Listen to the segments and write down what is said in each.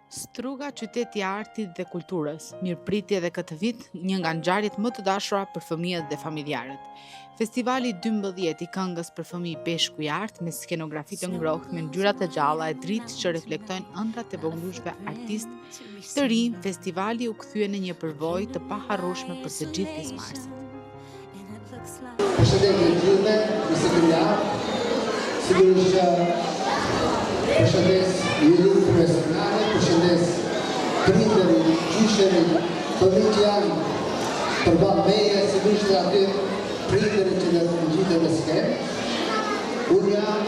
Struga, qyteti i artit dhe kulturës, mirëpritje dhe këtë vit një nga ngjarjet më të dashura për fëmijët dhe familjarët. Festivali 12 i këngës për fëmijë Peshku i Art me skenografi të ngrohtë me ngjyra të gjalla e dritë që reflektojnë ëndrat e vogëlueshve artistë të rinj, festivali u kthye në një përvojë të paharrueshme për të gjithë pjesëmarrësit. Përshëndetje të gjithëve, nëse kënaqur, sigurisht përshëndes juridik profesionale, përshëndes prindërit, gjyshërit, fëmijët që janë përballë meje, sigurisht aty prindërit që në ngjiten në skenë. Unë jam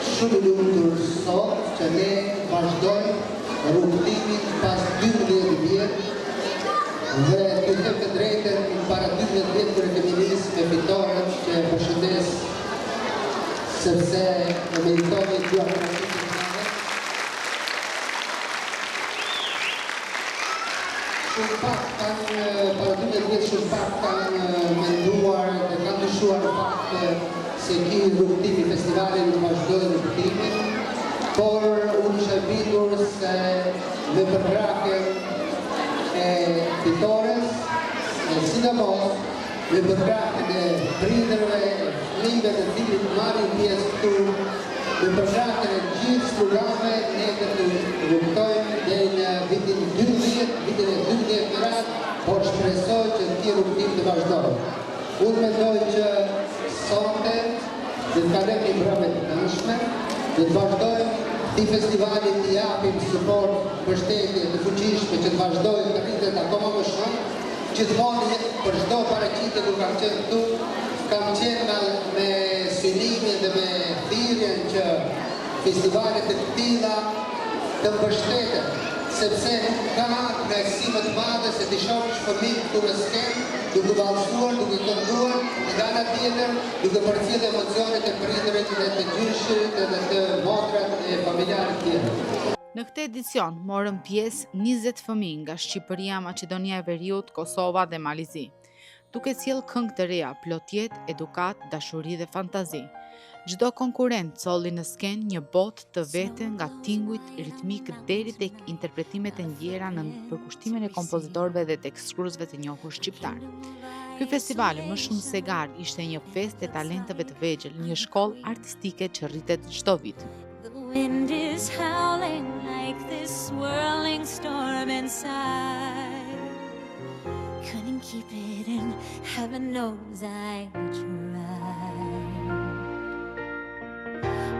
shumë i lumtur sot që ne vazhdojmë rrugtimin pas 12 vjet dhe të them të drejtën para 12 vjet kur e kemi nisë me fitoren që përshëndes sepse e meritoni dy aktivitet mëdha. Shumë pak kanë para 12 vjet shumë pak kanë menduar dhe kanë dyshuar në fakt se ky rrugtim i festivalit do vazhdojë rrugtimin, por unë isha bindur se me përkrahjen e fitores, sidomos me përkrahjen e prindërve, fëmijëve të cilët marrin pjesë këtu, me përkrahjen e gjithë slugave, ne do të rrugtojmë deri në vitin 12, vitin e 12 të radhë, por shpresoj që ky rrugtim të vazhdojë. Unë mendoj që sonte dhe të kalojmë një brëme të këndshme, dhe të vazhdojmë këtij festivali të japim suport, mbështetje të fuqishme që të vazhdojë të rritet akoma më shumë. Gjithmonë për çdo paraqitje kur kam qenë këtu, kam qenë me synimin dhe me thirrjen që festivalet e tilla të mbështeten, sepse ka knajsi më të madhe se të shohësh fëmijë këtu në skenë, duke vallësuar, duke kënduar, nga ana tjetër duke përcjellë emocionet e prindërit dhe të gjyshit dhe të motrat e familjarët tjerë. Në këtë edicion morën pjesë 20 fëmijë nga Shqipëria, Maqedonia e Veriut, Kosova dhe Malizi, duke sjellë këngë të reja, plot jetë, edukat, dashuri dhe fantazi. Çdo konkurrent solli në skenë një botë të vete nga tingujt ritmik deri tek interpretimet e ndjera në përkushtimin e kompozitorëve dhe tekstuesve të njohur shqiptar. Ky festival më shumë se garë ishte një festë e talenteve të vegjël, një shkollë artistike që rritet çdo vit. Wind is howling like this swirling storm inside. Couldn't keep it in, heaven knows I tried.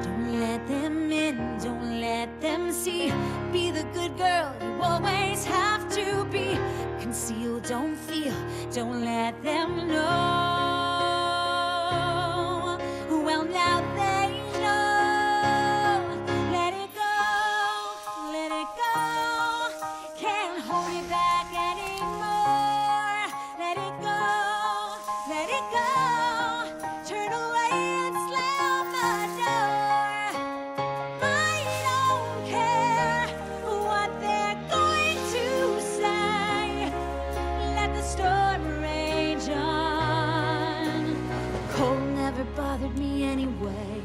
Don't let them in, don't let them see. Be the good girl you always have to be. Conceal, don't feel, don't let them know. Well, now they know. Bothered me anyway.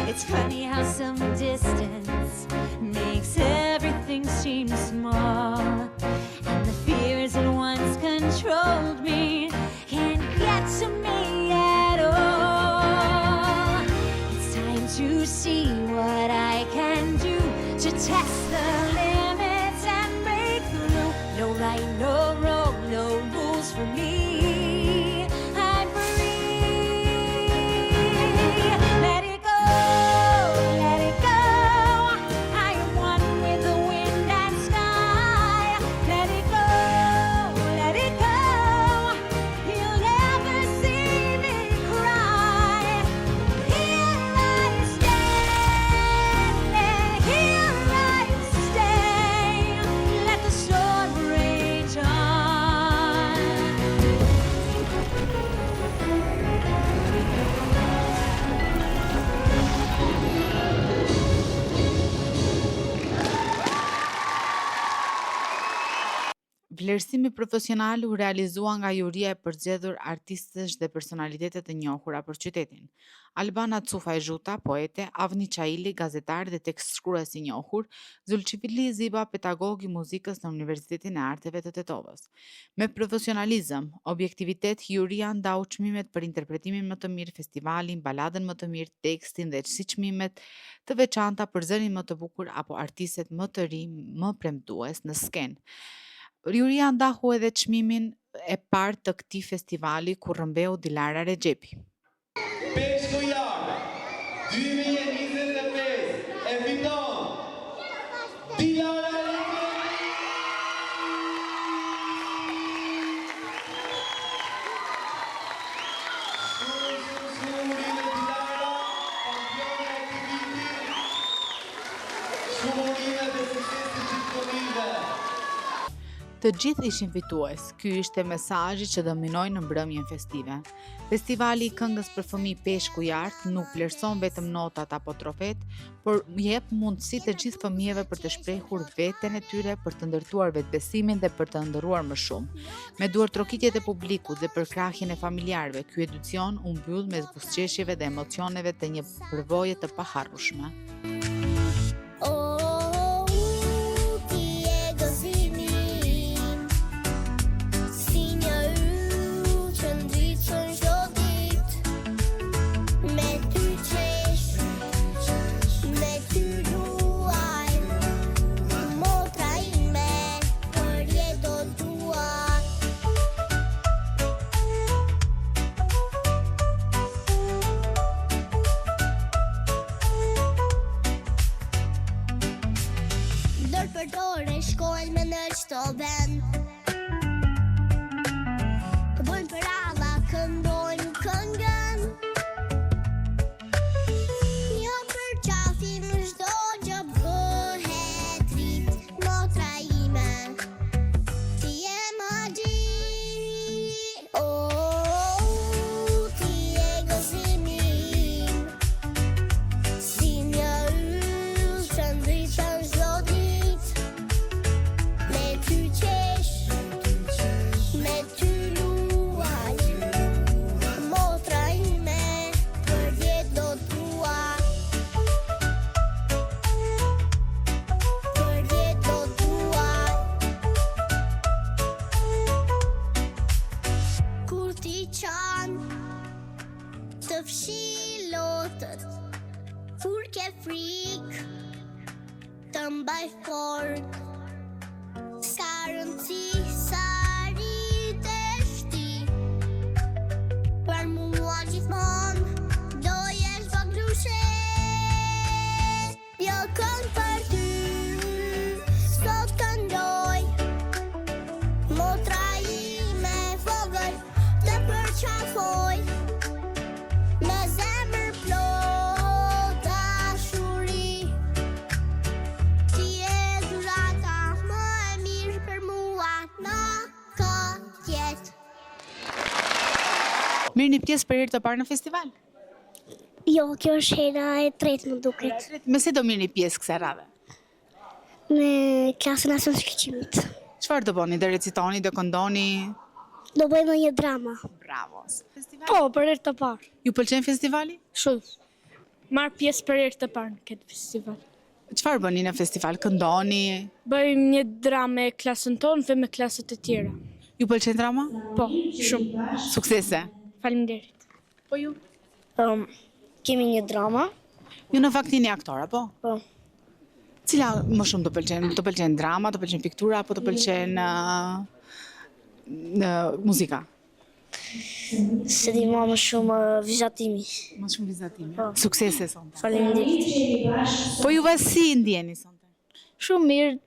It's funny how some distance makes everything seem small, and the fears that once controlled me can't get to me at all. It's time to see what I can do to test the limits and break through. No right, no wrong, no rules for me. I'm free. Let it go, let it go. I am one with the wind and sky. Let it go, let it go. You'll never see me cry. Here I stand, here I Vlerësimi profesional u realizua nga juria e përzgjedhur artistësh dhe personalitete të njohura për qytetin. Albana Cufaj Zhuta, poete, Avni Çaili, gazetar dhe tekstshkrues i njohur, Zulçifili Ziba, pedagog i muzikës në Universitetin e Arteve të Tetovës. Me profesionalizëm, objektivitet, juria ndau çmimet për interpretimin më të mirë, festivalin, baladën më të mirë, tekstin dhe si çmimet të veçanta për zërin më të bukur apo artistet më të ri, më premtues në skenë. Juria ndahu edhe çmimin e parë të këtij festivali ku rrëmbeu Dilara Rexhepi. Peshku Jarë 2025 e fiton Dilara Rexhepi. Shumërinë Dilara, kampione e këtij viti. Shumërinë dhe sukses të gjithë fëmijëve. Të gjithë ishin fitues. Ky ishte mesazhi që dominoi në mbrëmjen festive. Festivali i këngës për fëmijë Peshku i Artë nuk vlerëson vetëm notat apo trofet, por jep mundësi të gjithë fëmijëve për të shprehur veten e tyre, për të ndërtuar vetbesimin dhe për të ëndërruar më shumë. Me duartrokitjet e publikut dhe përkrahjen e familjarëve, ky edicion u mbyll me buzëqeshjeve dhe emocioneve të një përvoje të paharrueshme. Shkojnë me në qëto vend të bojnë për alla, këndojnë këngën një për qafim shdo gjë bëhet rrit motra ime ti e magji ti e gëzimin si një yll që ndritën shdo dit me ty qesh, me ty luaj motra ime për jetë do t'ua për jetë do t'ua kur ti qanë të fshilotët kur ke frik të mbaj fort s'ka rëndësi sa rritesh ti për mua gjithmonë do jesh voglushe jo këngë për ty sot këndoj motra ime vogël të përqafoj me zemër plot dashuri ti e dhurata më e mirë për mua në këtë jetë. Mirëni pjesë për herë të parë në festival. Jo, kjo është hera e tretë më duket. Me si do mirëni pjesë kësaj radhe? Me klasën e shkëlqimit. Çfarë do bëni? Do recitoni, do këndoni? Do bëjmë një drama. Bravo. Festival. Po, për herë të parë. Ju pëlqen festivali? Shumë. Marr pjesë për herë të parë në këtë festival. Çfarë bëni në festival? Këndoni? Bëjmë një dramë me klasën tonë dhe me klasët e tjera. Ju pëlqen drama? Po, shumë. Suksese. Faleminderit. Po ju? Kemi një drama. Ju në fakt jeni aktor apo? Po. Cila më shumë të pëlqen? Të pëlqen drama, të pëlqen piktura apo të pëlqen muzika? Se di më shumë vizatimi. Më shumë vizatimi. Suksese sonte. Faleminderit. Po juve si ndjeni sonte? Shumë mirë,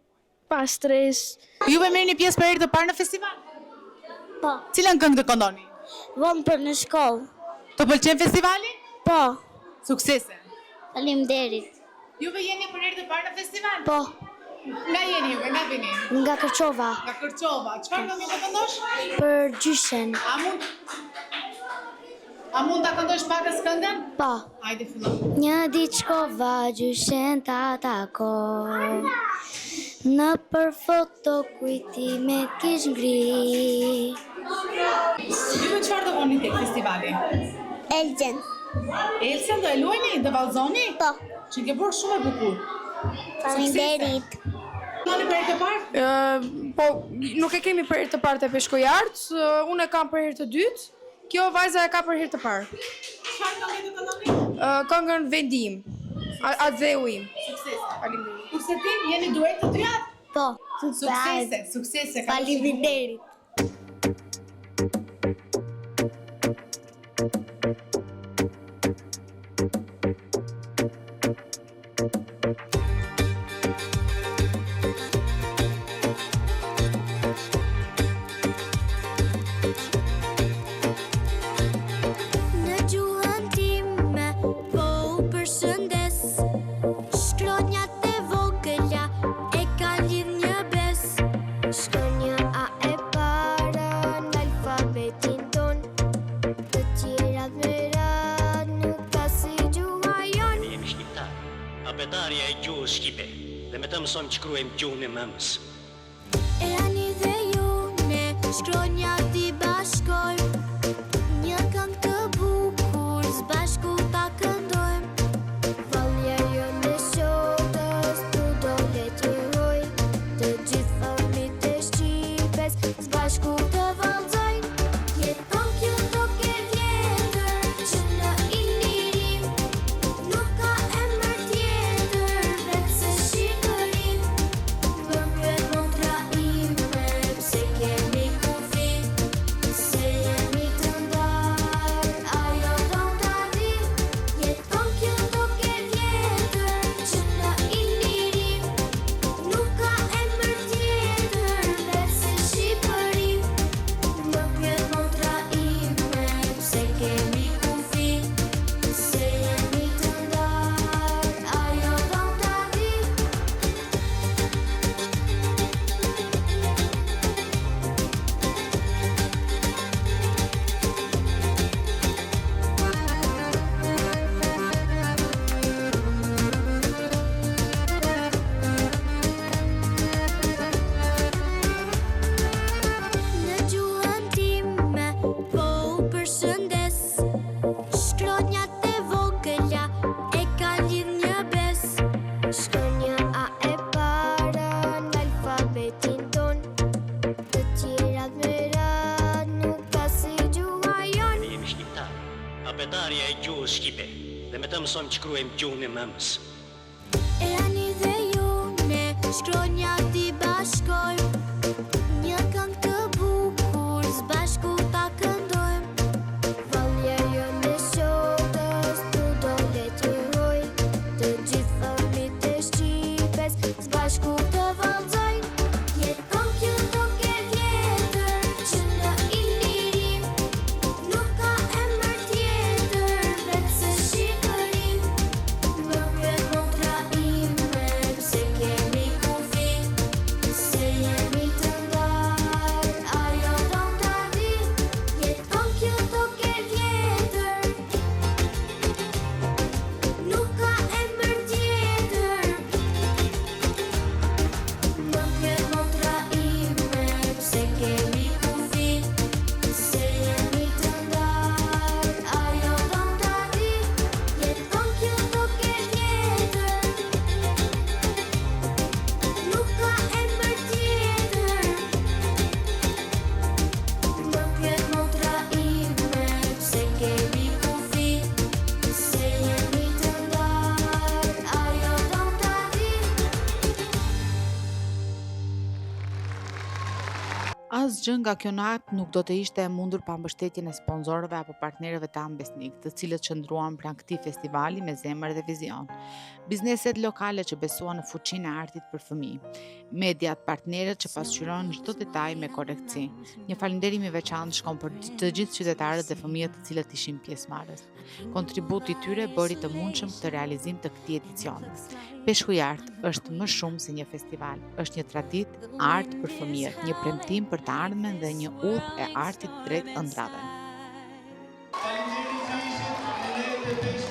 pa stres. Juve merrni pjesë për herë të parë në festival? Po. Cilën këngë të këndoni? Vëmë për në shkollë. Të pëlqen festivali? Po. Suksese. Faleminderit. Juve jeni për herë të parë në festival? Po. Nga jeni juve, nga vini? Nga Kërçova. Nga Kërçova. Çfarë do të këndosh? Për gjyshen. A mund ta këndosh pakës këngën? Po. Hajde fillo. Një ditë shkova gjyshen ta takoj Në për foto kujtime kish ngri. Ju me çfarë do voni tek festivali? Elgjen. Elsen, do e luajni, do vallëzoni? Po. Që ke bërë shumë e bukur. Faleminderit. Doni për herë të parë? Po, nuk e kemi për herë të parë te Peshkojart, unë e kam për herë të dytë. Kjo vajza e ka për herë të parë. Çfarë këngë do të këndoni? Këngën Vendim. Atë im. Suksese. Faleminderit. Kurse ti jeni duet të dyja? Po. Suksese, suksese. Faleminderit. Në gjuhën time, po u përshëndes. Shkronjat e vogëla e ka lidh një bes. Shkronja A e para në alfabetin ton. Të tjerat me radh nuk ka si gjuha jon. Ne jemi shqiptar, apetarja e gjuhës shqipe, dhe me të mësojmë që kruajmë gjuhën e mëmës. E ani dhe ju me shkronjat i bashkojmë. Një këngë të bukur s'bashku ta këndojmë. Valja jo në shotës tu do le t'jehoj. Të gjithë fëmijët e Shqipes s'bashku të vallëzojnë. Jeton kjo tokë e vjetër që në ilirim. Nuk ka emër tjetër veçse Shqipërim. Më pyet motra ime pse kemi kufi. Se jemi të ndarë, ajo don ta di. Jeton kjo tokë e vjetër që në ilirim. Nuk ka emër tjetër veçse Shqipërim. Më pyet motra ime pse kemi kufi. Se jemi të ndarë, ajo don ta di. Në gjuhën time, po u përshëndes. Shkronjat e vogëla e ka lidh një bes. Shkronja A e para në alfabetin ton. Të tjerat me radh nuk ka si gjuha jon. Ne jemi shqiptar, apetarja e gjuhës shqipe, dhe me të mësojmë që kruajmë gjuhën e mëmës. E ani dhe ju me shkronjat i bashkojmë. Një këngë të bukur s'bashku ta këndojmë. Valja jo në shotës tu do le t'jehoj. Të gjithë fëmijët e Shqipes s'bashku të vallëzojnë. Jeton kjo tokë e vjetër që në ilirim. Nuk ka emër tjetër veçse Shqipërim. Më pyet motra ime pse kemi kufi. Se jemi të ndarë, ajo don ta di. Jeton kjo tokë e vjetër. Nuk ka emër tjetër. Më pyet motra ime pse kemi kufi. Se jemi të ndarë, ajo don ta di. Jeton kjo tokë e vjetër. Nuk ka emër tjetër. Më pyet motra ime pse kemi kufi. Se jemi të ndarë, ajo don ta di. Asgjë nga kjo natë nuk do të ishte e mundur pa mbështetjen e sponsorëve apo partnerëve tanë besnik, të cilët qëndruan pranë këtij festivali me zemër dhe vizion. Bizneset lokale që besuan në fuqinë e artit për fëmijë, mediat, partnerët që pasqyrojnë çdo detaj me korrektësi. Një falënderim i veçantë shkon për të gjithë qytetarët dhe fëmijët të cilët ishin pjesëmarrës. Kontributi i tyre bëri të mundshëm këtë realizim të këtij edicioni. Peshkujart është më shumë se një festival, është një traditë art për fëmijët, një premtim për të ardhmen dhe një udhë e artit drejt ëndrave. Faleminderit që ishit me ne te